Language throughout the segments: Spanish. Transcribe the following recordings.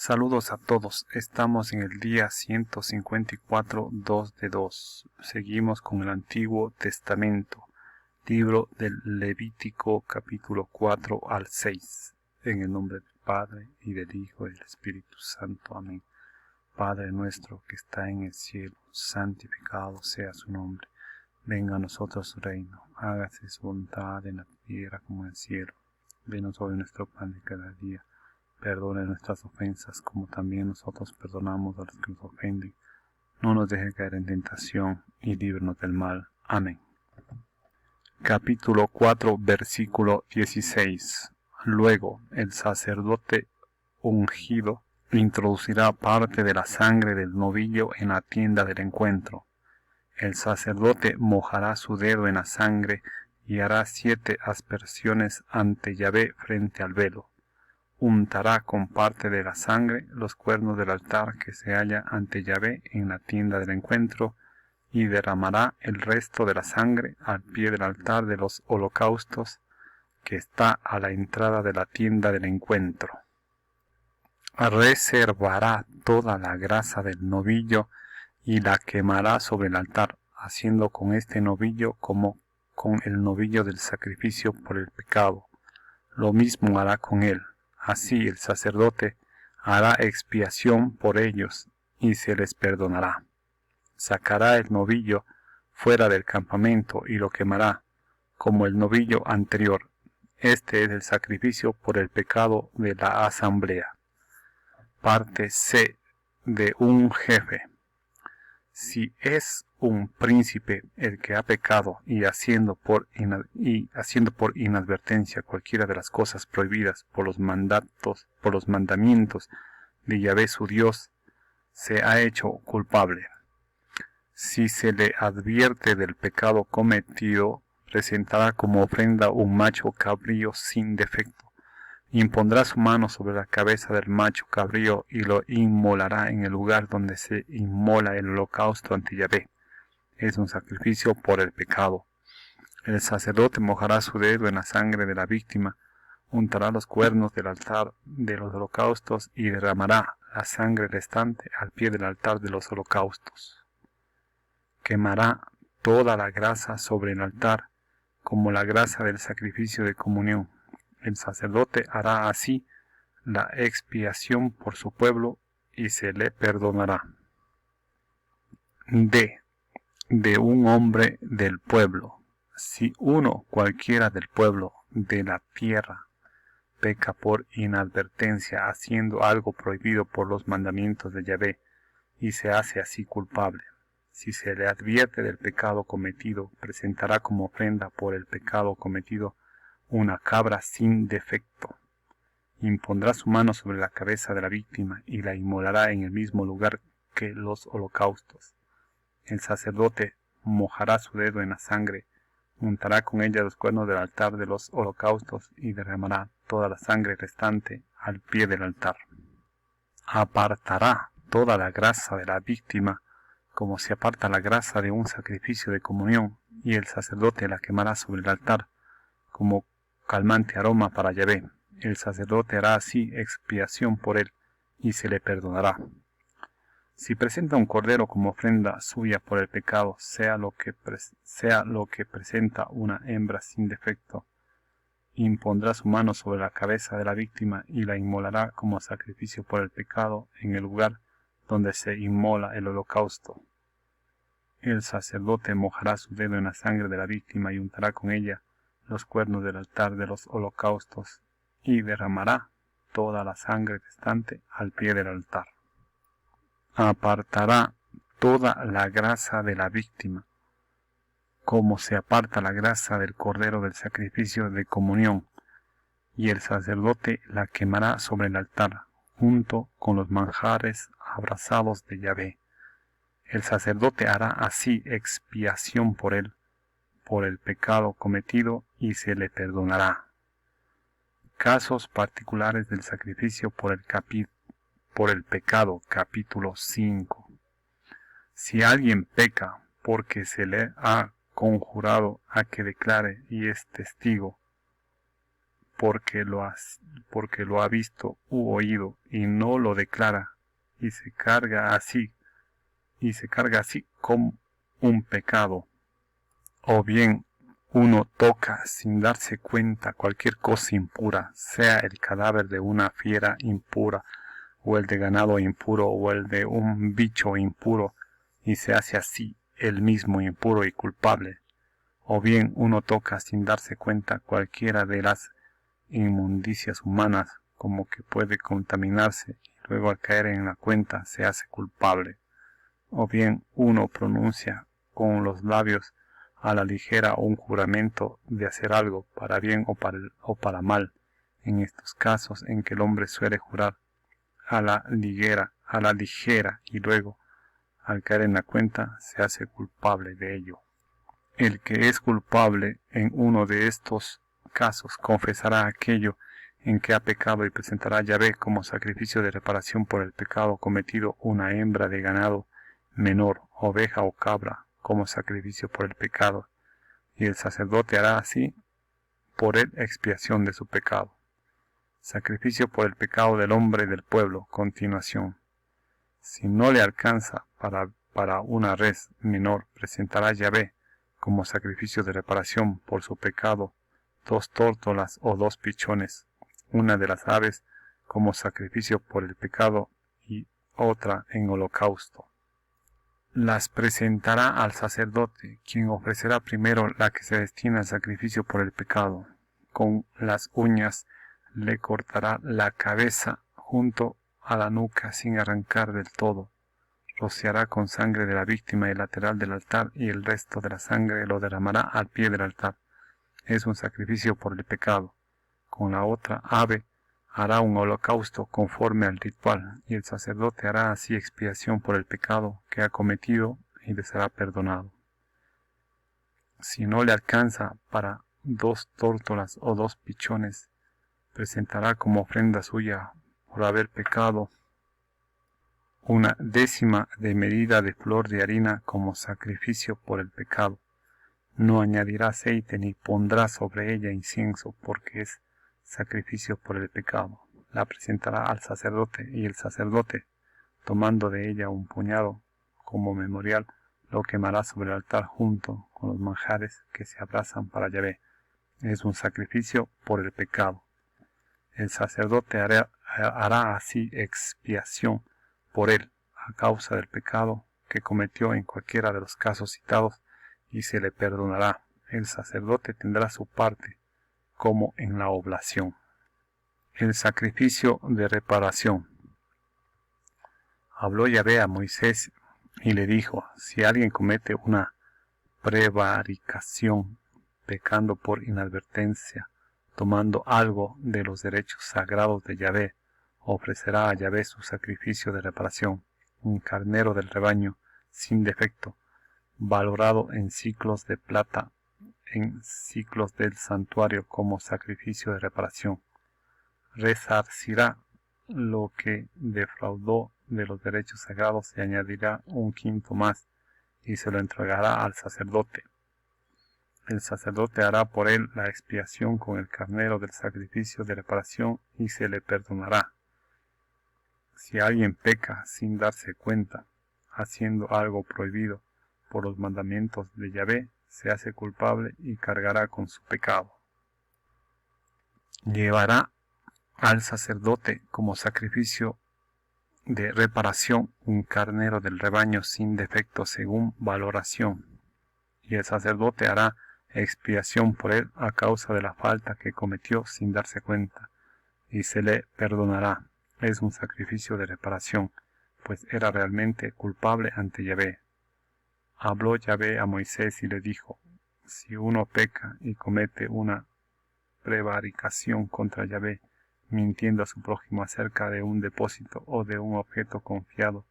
Saludos a todos, estamos en el día 154, 2 de 2. Seguimos con el Antiguo Testamento, libro del Levítico capítulo 4 al 6. En el nombre del Padre, y del Hijo, y del Espíritu Santo. Amén. Padre nuestro que está en el cielo, santificado sea su nombre. Venga a nosotros su reino, hágase su voluntad en la tierra como en el cielo. Denos hoy nuestro pan de cada día. Perdona nuestras ofensas, como también nosotros perdonamos a los que nos ofenden. No nos deje caer en tentación, y líbranos del mal. Amén. Capítulo 4, versículo 16. Luego el sacerdote ungido introducirá parte de la sangre del novillo en la tienda del encuentro. El sacerdote mojará su dedo en la sangre y hará 7 aspersiones ante Yahvé frente al velo. Untará con parte de la sangre los cuernos del altar que se halla ante Yahvé en la tienda del encuentro, y derramará el resto de la sangre al pie del altar de los holocaustos que está a la entrada de la tienda del encuentro. Reservará toda la grasa del novillo y la quemará sobre el altar, haciendo con este novillo como con el novillo del sacrificio por el pecado. Lo mismo hará con él. Así el sacerdote hará expiación por ellos y se les perdonará. Sacará el novillo fuera del campamento y lo quemará, como el novillo anterior. Este es el sacrificio por el pecado de la asamblea. Parte C. De un jefe. Si es un príncipe el que ha pecado y haciendo por inadvertencia cualquiera de las cosas prohibidas por los mandamientos de Yahvé su Dios, se ha hecho culpable. Si se le advierte del pecado cometido, presentará como ofrenda un macho cabrío sin defecto. Impondrá su mano sobre la cabeza del macho cabrío y lo inmolará en el lugar donde se inmola el holocausto ante Yahvé. Es un sacrificio por el pecado. El sacerdote mojará su dedo en la sangre de la víctima, untará los cuernos del altar de los holocaustos y derramará la sangre restante al pie del altar de los holocaustos. Quemará toda la grasa sobre el altar, como la grasa del sacrificio de comunión. El sacerdote hará así la expiación por su pueblo y se le perdonará. D. De un hombre del pueblo. Si uno cualquiera del pueblo de la tierra peca por inadvertencia haciendo algo prohibido por los mandamientos de Yahvé y se hace así culpable, si se le advierte del pecado cometido, presentará como ofrenda por el pecado cometido una cabra sin defecto. Impondrá su mano sobre la cabeza de la víctima y la inmolará en el mismo lugar que los holocaustos. El sacerdote mojará su dedo en la sangre, untará con ella los cuernos del altar de los holocaustos y derramará toda la sangre restante al pie del altar. Apartará toda la grasa de la víctima como se aparta la grasa de un sacrificio de comunión, y el sacerdote la quemará sobre el altar como calmante aroma para Yahvé. El sacerdote hará así expiación por él y se le perdonará. Si presenta un cordero como ofrenda suya por el pecado, sea lo que presenta una hembra sin defecto, impondrá su mano sobre la cabeza de la víctima y la inmolará como sacrificio por el pecado en el lugar donde se inmola el holocausto. El sacerdote mojará su dedo en la sangre de la víctima y untará con ella los cuernos del altar de los holocaustos y derramará toda la sangre restante al pie del altar. Apartará toda la grasa de la víctima, como se aparta la grasa del cordero del sacrificio de comunión, y el sacerdote la quemará sobre el altar, junto con los manjares abrasados de Yahvé. El sacerdote hará así expiación por él, por el pecado cometido, y se le perdonará. Casos particulares del sacrificio por el pecado, capítulo 5. Si alguien peca porque se le ha conjurado a que declare y es testigo porque lo ha visto u oído y no lo declara, y se carga así como un pecado. O bien uno toca sin darse cuenta cualquier cosa impura, sea el cadáver de una fiera impura, o el de ganado impuro, o el de un bicho impuro, y se hace así el mismo impuro y culpable. O bien uno toca sin darse cuenta cualquiera de las inmundicias humanas, como que puede contaminarse, y luego al caer en la cuenta se hace culpable. O bien uno pronuncia con los labios a la ligera un juramento de hacer algo para bien o para mal, en estos casos en que el hombre suele jurar a la ligera y luego, al caer en la cuenta, se hace culpable de ello. El que es culpable en uno de estos casos confesará aquello en que ha pecado y presentará a Yahvé como sacrificio de reparación por el pecado cometido una hembra de ganado menor, oveja o cabra, como sacrificio por el pecado, y el sacerdote hará así por él expiación de su pecado. Sacrificio por el pecado del hombre del pueblo, continuación. Si no le alcanza para una res menor, presentará a Yahvé como sacrificio de reparación por su pecado 2 tórtolas o 2 pichones, una de las aves como sacrificio por el pecado y otra en holocausto. Las presentará al sacerdote, quien ofrecerá primero la que se destina al sacrificio por el pecado. Con las uñas le cortará la cabeza junto a la nuca sin arrancar del todo. Rociará con sangre de la víctima el lateral del altar y el resto de la sangre lo derramará al pie del altar. Es un sacrificio por el pecado. Con la otra ave hará un holocausto conforme al ritual, y el sacerdote hará así expiación por el pecado que ha cometido y le será perdonado. Si no le alcanza para 2 tórtolas o 2 pichones, presentará como ofrenda suya por haber pecado una décima de medida de flor de harina como sacrificio por el pecado. No añadirá aceite ni pondrá sobre ella incienso, porque es sacrificio por el pecado. La presentará al sacerdote, y el sacerdote, tomando de ella un puñado como memorial, lo quemará sobre el altar junto con los manjares que se abrazan para Yahvé. Es un sacrificio por el pecado. El sacerdote hará así expiación por él a causa del pecado que cometió en cualquiera de los casos citados, y se le perdonará. El sacerdote tendrá su parte como en la oblación. El sacrificio de reparación. Habló Yahvé a Moisés y le dijo: si alguien comete una prevaricación, pecando por inadvertencia, tomando algo de los derechos sagrados de Yahvé, ofrecerá a Yahvé su sacrificio de reparación, un carnero del rebaño sin defecto, valorado en ciclos de plata, en ciclos del santuario como sacrificio de reparación. Resarcirá lo que defraudó de los derechos sagrados y añadirá un quinto más, y se lo entregará al sacerdote. El sacerdote hará por él la expiación con el carnero del sacrificio de reparación y se le perdonará. Si alguien peca sin darse cuenta, haciendo algo prohibido por los mandamientos de Yahvé, se hace culpable y cargará con su pecado. Llevará al sacerdote como sacrificio de reparación un carnero del rebaño sin defecto según valoración, y el sacerdote hará expiación por él a causa de la falta que cometió sin darse cuenta, y se le perdonará. Es un sacrificio de reparación, pues era realmente culpable ante Yahvé. Habló Yahvé a Moisés y le dijo: si uno peca y comete una prevaricación contra Yahvé, mintiendo a su prójimo acerca de un depósito o de un objeto confiado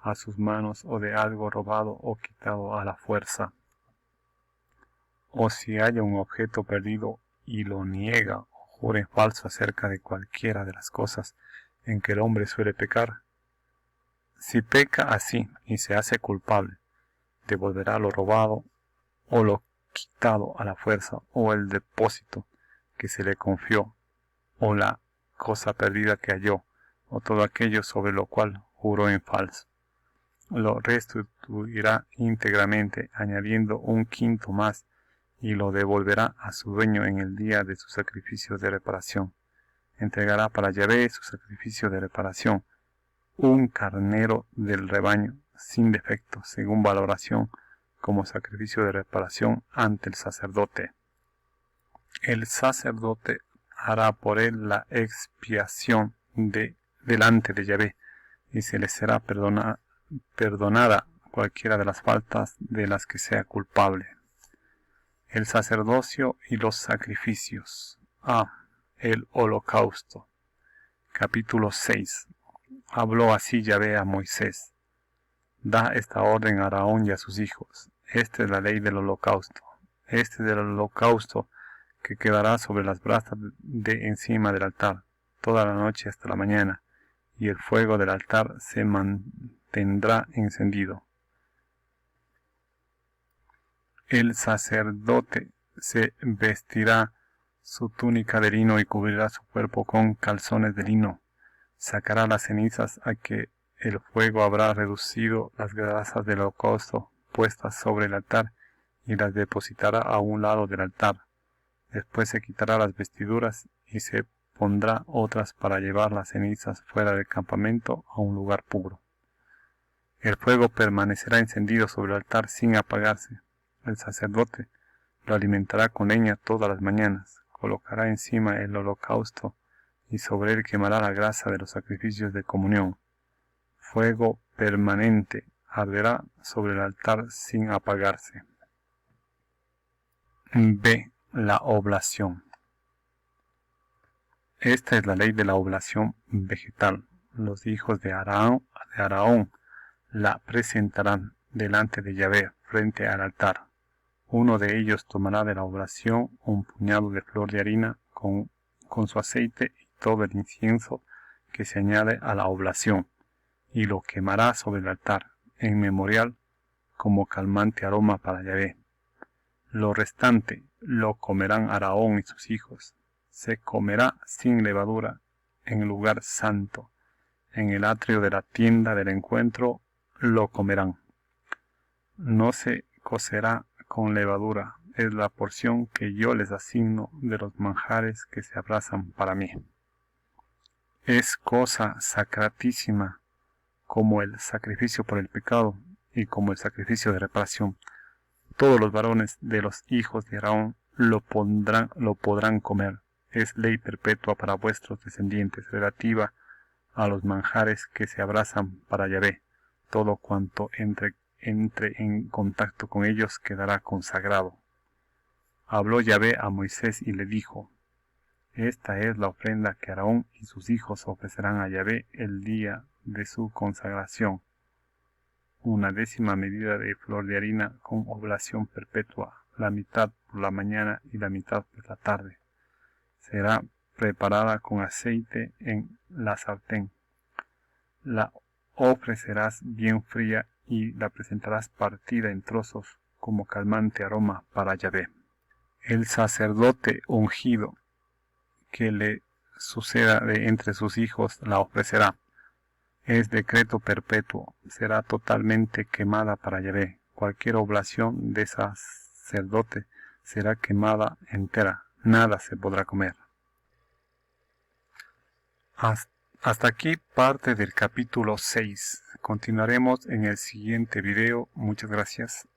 a sus manos, o de algo robado o quitado a la fuerza, o si haya un objeto perdido y lo niega o jura en falso acerca de cualquiera de las cosas en que el hombre suele pecar, si peca así y se hace culpable, devolverá lo robado o lo quitado a la fuerza, o el depósito que se le confió, o la cosa perdida que halló, o todo aquello sobre lo cual juró en falso. Lo restituirá íntegramente, añadiendo un quinto más, y lo devolverá a su dueño en el día de su sacrificio de reparación. Entregará para Yahvé su sacrificio de reparación, un carnero del rebaño, sin defecto, según valoración, como sacrificio de reparación ante el sacerdote. El sacerdote hará por él la expiación delante de Yahvé, y se le será perdonada cualquiera de las faltas de las que sea culpable. El sacerdocio y los sacrificios. El holocausto. Capítulo 6. Habló así Yahvé a Moisés. Da esta orden a Aarón y a sus hijos. Esta es la ley del holocausto. Este es el holocausto que quedará sobre las brasas de encima del altar, toda la noche hasta la mañana, y el fuego del altar se mantendrá encendido. El sacerdote se vestirá su túnica de lino y cubrirá su cuerpo con calzones de lino. Sacará las cenizas a que el fuego habrá reducido las grasas del holocausto puestas sobre el altar y las depositará a un lado del altar. Después se quitará las vestiduras y se pondrá otras para llevar las cenizas fuera del campamento a un lugar puro. El fuego permanecerá encendido sobre el altar sin apagarse. El sacerdote lo alimentará con leña todas las mañanas, colocará encima el holocausto y sobre él quemará la grasa de los sacrificios de comunión. Fuego permanente arderá sobre el altar sin apagarse. B. La oblación. Esta es la ley de la oblación vegetal. Los hijos de Aarón la presentarán delante de Yahvé frente al altar. Uno de ellos tomará de la oblación un puñado de flor de harina con su aceite y todo el incienso que se añade a la oblación, y lo quemará sobre el altar, en memorial, como calmante aroma para Yahvé. Lo restante lo comerán Aarón y sus hijos. Se comerá sin levadura en el lugar santo. En el atrio de la tienda del encuentro lo comerán. No se cocerá con levadura, es la porción que yo les asigno de los manjares que se abrazan para mí. Es cosa sacratísima como el sacrificio por el pecado y como el sacrificio de reparación. Todos los varones de los hijos de Aarón lo podrán comer. Es ley perpetua para vuestros descendientes relativa a los manjares que se abrazan para Yahvé. Todo cuanto entre en contacto con ellos quedará consagrado. Habló Yahvé a Moisés y le dijo: Esta es la ofrenda que Aarón y sus hijos ofrecerán a Yahvé el día de su consagración. 1/10 medida de flor de harina con oblación perpetua, la mitad por la mañana y la mitad por la tarde. Será preparada con aceite en la sartén. La ofrecerás bien fría y la presentarás partida en trozos como calmante aroma para Yahvé. El sacerdote ungido que le suceda de entre sus hijos la ofrecerá. Es decreto perpetuo, será totalmente quemada para Yahvé. Cualquier oblación de sacerdote será quemada entera, nada se podrá comer. Hasta aquí parte del capítulo 6. Continuaremos en el siguiente video. Muchas gracias.